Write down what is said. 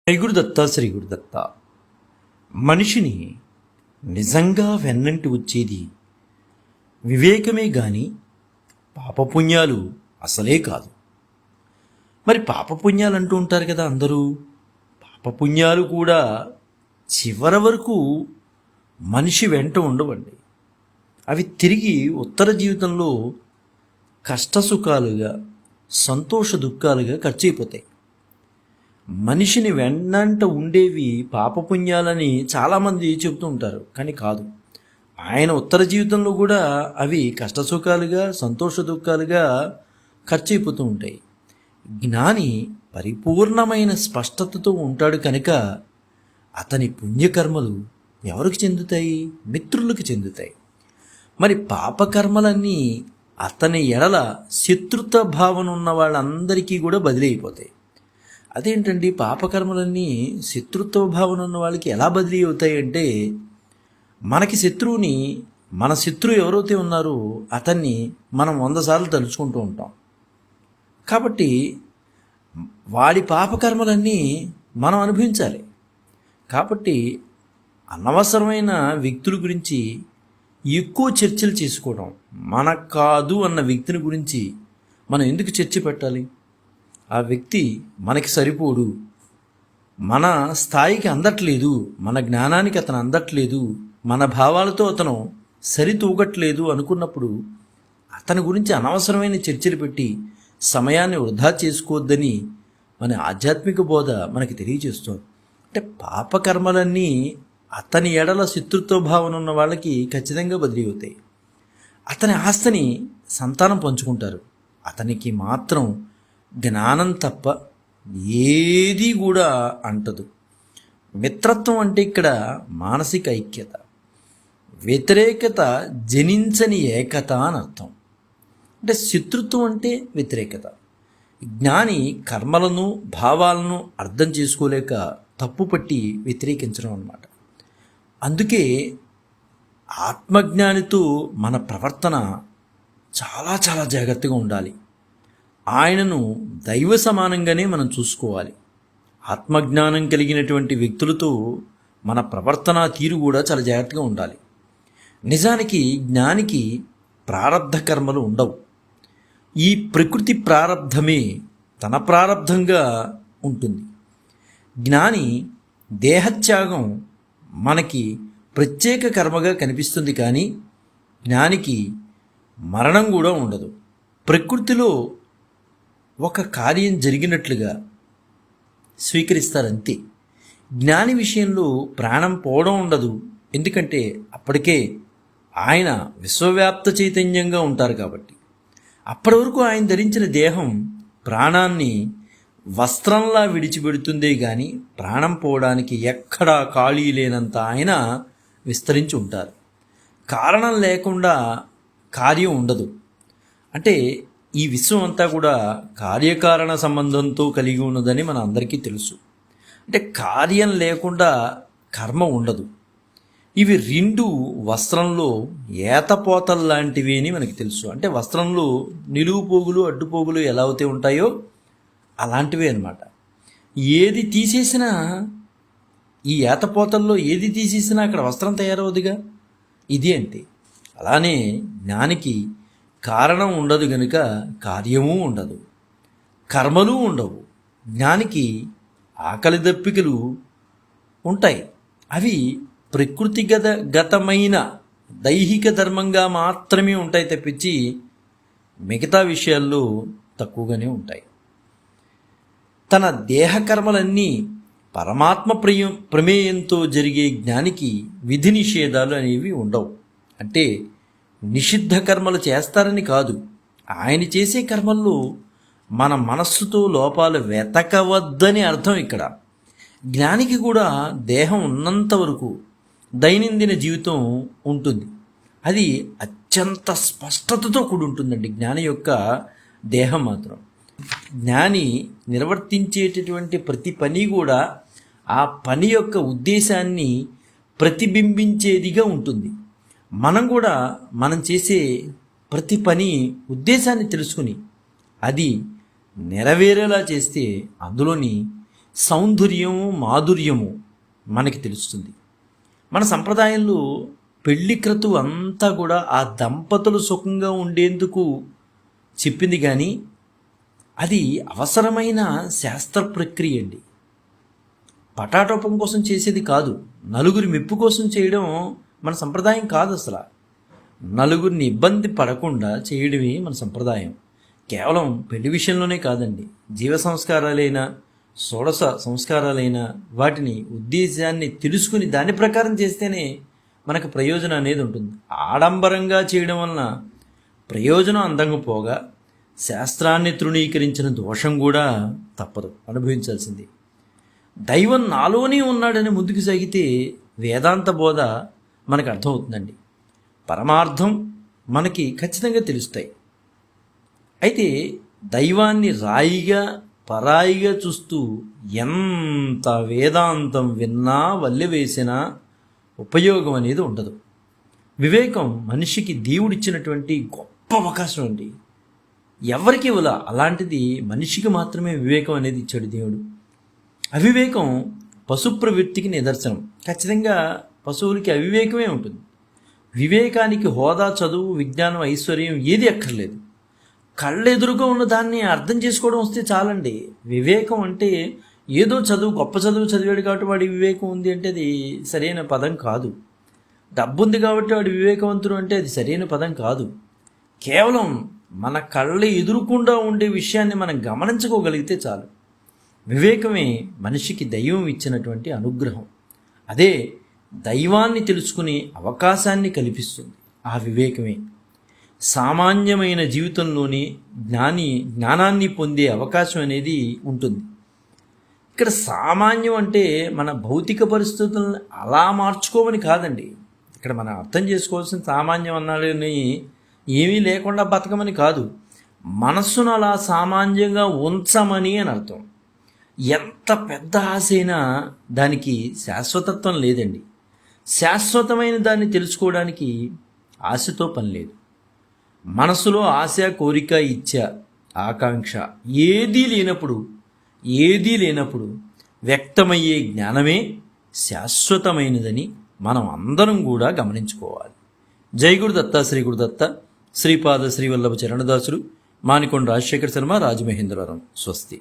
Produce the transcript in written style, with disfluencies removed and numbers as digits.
శ్రీ గురుదత్త శ్రీ గురుదత్త. మనిషిని నిజంగా వెన్నంటి వచ్చేది వివేకమే గాని పాపపుణ్యాలు అసలే కాదు. మరి పాపపుణ్యాలు అంటూ ఉంటారు కదా అందరూ. పాపపుణ్యాలు కూడా చివరి వరకు మనిషి వెంట ఉండవండి. అవి తిరిగి ఉత్తర జీవితంలో కష్టసుఖాలుగా సంతోష దుఃఖాలుగా ఖర్చయిపోతాయి. మనిషిని వెన్నంట ఉండేవి పాపపుణ్యాలని చాలామంది చెబుతూ ఉంటారు, కానీ కాదు. ఆయన ఉత్తర జీవితంలో కూడా అవి కష్టసుఖాలుగా సంతోష దుఃఖాలుగా ఖర్చయిపోతూ ఉంటాయి. జ్ఞాని పరిపూర్ణమైన స్పష్టతతో ఉంటాడు కనుక అతని పుణ్యకర్మలు ఎవరికి చెందుతాయి? మిత్రులకు చెందుతాయి. మరి పాపకర్మలన్నీ అతని ఎడల శత్రుత్వ భావన ఉన్న వాళ్ళందరికీ కూడా బదిలీ అయిపోతాయి. అదేంటండి, పాపకర్మలన్నీ శత్రుత్వ భావన ఉన్న వాళ్ళకి ఎలా బదిలీ అవుతాయి అంటే, మనకి శత్రువుని, మన శత్రువు ఎవరైతే ఉన్నారో అతన్ని మనం 100 సార్లు తలుచుకుంటూ ఉంటాం. కాబట్టి వాడి పాపకర్మలన్నీ మనం అనుభవించాలి. కాబట్టి అనవసరమైన వ్యక్తుల గురించి ఎక్కువ చర్చలు చేసుకోవడం, మనకు కాదు అన్న వ్యక్తిని గురించి మనం ఎందుకు చర్చ పెట్టాలి? ఆ వ్యక్తి మనకి సరిపోడు, మన స్థాయికి అందట్లేదు, మన జ్ఞానానికి అతను అందట్లేదు, మన భావాలతో అతను సరితూగట్లేదు అనుకున్నప్పుడు అతని గురించి అనవసరమైన చర్చలు పెట్టి సమయాన్ని వృధా చేసుకోవద్దని మన ఆధ్యాత్మిక బోధ మనకి తెలియజేస్తుంది. అంటే పాపకర్మలన్నీ అతని ఎడల శత్రుత్వ భావన ఉన్న వాళ్ళకి ఖచ్చితంగా బదిలీ అవుతాయి. అతని ఆస్తిని సంతానం పంచుకుంటారు. అతనికి మాత్రం జ్ఞానం తప్ప ఏది కూడా అంటదు. మిత్రత్వం అంటే ఇక్కడ మానసిక ఐక్యత, వ్యతిరేకత జనించని ఏకత అని అర్థం. అంటే శత్రుత్వం అంటే వ్యతిరేకత. జ్ఞాని కర్మలను భావాలను అర్థం చేసుకోలేక తప్పుపట్టి వ్యతిరేకించడం అన్నమాట. అందుకే ఆత్మజ్ఞానితో మన ప్రవర్తన చాలా చాలా జాగ్రత్తగా ఉండాలి. ఆయనను దైవ సమానంగానే మనం చూసుకోవాలి. ఆత్మజ్ఞానం కలిగినటువంటి వ్యక్తులతో మన ప్రవర్తన తీరు కూడా చాలా జాగ్రత్తగా ఉండాలి. నిజానికి జ్ఞానికి ప్రారబ్ధ కర్మలు ఉండవు. ఈ ప్రకృతి ప్రారబ్ధమే తన ప్రారబ్ధంగా ఉంటుంది. జ్ఞాని దేహత్యాగం మనకి ప్రత్యేక కర్మగా కనిపిస్తుంది, కానీ జ్ఞానికి మరణం కూడా ఉండదు. ప్రకృతిలో ఒక కార్యం జరిగినట్లుగా స్వీకరిస్తారంతే. జ్ఞాని విషయంలో ప్రాణం పోవడం ఉండదు. ఎందుకంటే అప్పటికే ఆయన విశ్వవ్యాప్త చైతన్యంగా ఉంటారు కాబట్టి. అప్పటి వరకు ఆయన ధరించిన దేహం ప్రాణాన్ని వస్త్రంలా విడిచిపెడుతుందే కానీ ప్రాణం పోవడానికి ఎక్కడా ఖాళీ లేనంత ఆయన విస్తరించి ఉంటారు. కారణం లేకుండా కార్యం ఉండదు. అంటే ఈ విశ్వం అంతా కూడా కార్యకారణ సంబంధంతో కలిగి ఉన్నదని మన అందరికీ తెలుసు. అంటే కార్యం లేకుండా కర్మ ఉండదు. ఇవి రెండు వస్త్రంలో ఏతపోతలు లాంటివి అని మనకి తెలుసు. అంటే వస్త్రంలో నిలువు పోగులు అడ్డుపోగులు ఎలా అయితే ఉంటాయో అలాంటివే అన్నమాట. ఏది తీసేసినా, ఈ ఏతపోతల్లో ఏది తీసేసినా అక్కడ వస్త్రం తయారవుదిగా. ఇది అంటే అలానే జ్ఞానికి కారణం ఉండదు గనుక కార్యము ఉండదు, కర్మలు ఉండవు. జ్ఞానికి ఆకలి దప్పికలు ఉంటాయి. అవి ప్రకృతిగతమైన దైహిక ధర్మంగా మాత్రమే ఉంటాయి తప్పించి మిగతా విషయాల్లో తక్కువగానే ఉంటాయి. తన దేహకర్మలన్నీ పరమాత్మ ప్రమేయంతో జరిగే జ్ఞానికి విధి నిషేధాలు అనేవి ఉండవు. అంటే నిషిద్ధ కర్మలు చేస్తారని కాదు, ఆయన చేసే కర్మల్లో మన మనస్సుతో లోపాలు వెతకవద్దని అర్థం. ఇక్కడ జ్ఞానికి కూడా దేహం ఉన్నంత వరకు దైనందిన జీవితం ఉంటుంది. అది అత్యంత స్పష్టతతో కూడి ఉంటుందండి జ్ఞాని యొక్క దేహం మాత్రం. జ్ఞాని నిర్వర్తించేటటువంటి ప్రతి పని కూడా ఆ పని యొక్క ఉద్దేశాన్ని ప్రతిబింబించేదిగా ఉంటుంది. మనం కూడా మనం చేసే ప్రతి పని ఉద్దేశాన్ని తెలుసుకుని అది నెరవేరేలా చేస్తే అందులోని సౌందర్యము మాధుర్యము మనకి తెలుస్తుంది. మన సంప్రదాయంలో పెళ్లి క్రతువు అంతా కూడా ఆ దంపతులు సుఖంగా ఉండేందుకు చెప్పింది, కానీ అది అవసరమైన శాస్త్ర ప్రక్రియ అండి. పటాటోపం కోసం చేసేది కాదు, నలుగురి మెప్పు కోసం చేయడం మన సంప్రదాయం కాదు. అసలు నలుగురిని ఇబ్బంది పడకుండా చేయడమే మన సంప్రదాయం. కేవలం పెళ్లి విషయంలోనే కాదండి, జీవ సంస్కారాలైనా షోడశ సంస్కారాలైనా వాటిని ఉద్దేశాన్ని తెలుసుకుని దాని ప్రకారం చేస్తేనే మనకు ప్రయోజనం అనేది ఉంటుంది. ఆడంబరంగా చేయడం వలన ప్రయోజనం అందంగా పోగా శాస్త్రాన్ని తృణీకరించిన దోషం కూడా తప్పదు, అనుభవించాల్సింది. దైవం నాలోనే ఉన్నాడని ముందుకు సాగితే వేదాంత బోధ మనకు అర్థమవుతుందండి. పరమార్థం మనకి ఖచ్చితంగా తెలుస్తాయి. అయితే దైవాన్ని రాయిగా పరాయిగా చూస్తూ ఎంత వేదాంతం విన్నా వల్లె వేసినా ఉపయోగం అనేది ఉండదు. వివేకం మనిషికి దేవుడిచ్చినటువంటి గొప్ప అవకాశం అండి. ఎవరికి ఇవ్వలా, అలాంటిది మనిషికి మాత్రమే వివేకం అనేది ఇచ్చాడు దేవుడు. అవివేకం పశు ప్రవృత్తికి నిదర్శనం. ఖచ్చితంగా పశువులకి అవివేకమే ఉంటుంది. వివేకానికి హోదా, చదువు, విజ్ఞానం, ఐశ్వర్యం ఏది అక్కర్లేదు. కళ్ళెదురుగా ఉన్న దాన్ని అర్థం చేసుకోవడం వస్తే చాలండి. వివేకం అంటే ఏదో చదువు, గొప్ప చదువు చదివాడు కాబట్టి వాడి వివేకం ఉంది అంటే అది సరైన పదం కాదు. డబ్బు ఉంది కాబట్టి వాడు వివేకవంతుడు అంటే అది సరైన పదం కాదు. కేవలం మన కళ్ళ ఎదురుకుండా ఉండే విషయాన్ని మనం గమనించుకోగలిగితే చాలు. వివేకమే మనిషికి దైవం ఇచ్చినటువంటి అనుగ్రహం. అదే దైవాన్ని తెలుసుకునే అవకాశాన్ని కల్పిస్తుంది. ఆ వివేకమే సామాన్యమైన జీవితంలోని జ్ఞానాన్ని పొందే అవకాశం అనేది ఉంటుంది. ఇక్కడ సామాన్యం అంటే మన భౌతిక పరిస్థితులను అలా మార్చుకోమని కాదండి. ఇక్కడ మనం అర్థం చేసుకోవాల్సిన సామాన్యం అన్నాడని ఏమీ లేకుండా బతకమని కాదు, మనస్సును అలా సామాన్యంగా ఉంచమని అని అర్థం. ఎంత పెద్ద ఆశ అయినా దానికి శాశ్వతత్వం లేదండి. శాశ్వతమైన దాన్ని తెలుసుకోవడానికి ఆశతో పని లేదు. మనసులో ఆశ, కోరిక, ఇచ్చ, ఆకాంక్ష ఏదీ లేనప్పుడు వ్యక్తమయ్యే జ్ఞానమే శాశ్వతమైనదని మనం అందరం కూడా గమనించుకోవాలి. జై గురుదత్త, శ్రీ గురుదత్త, శ్రీపాద శ్రీవల్లభ చరణదాసులు, మానికొండ రాజశేఖర శర్మ, రాజమహేంద్రవరం. స్వస్తి.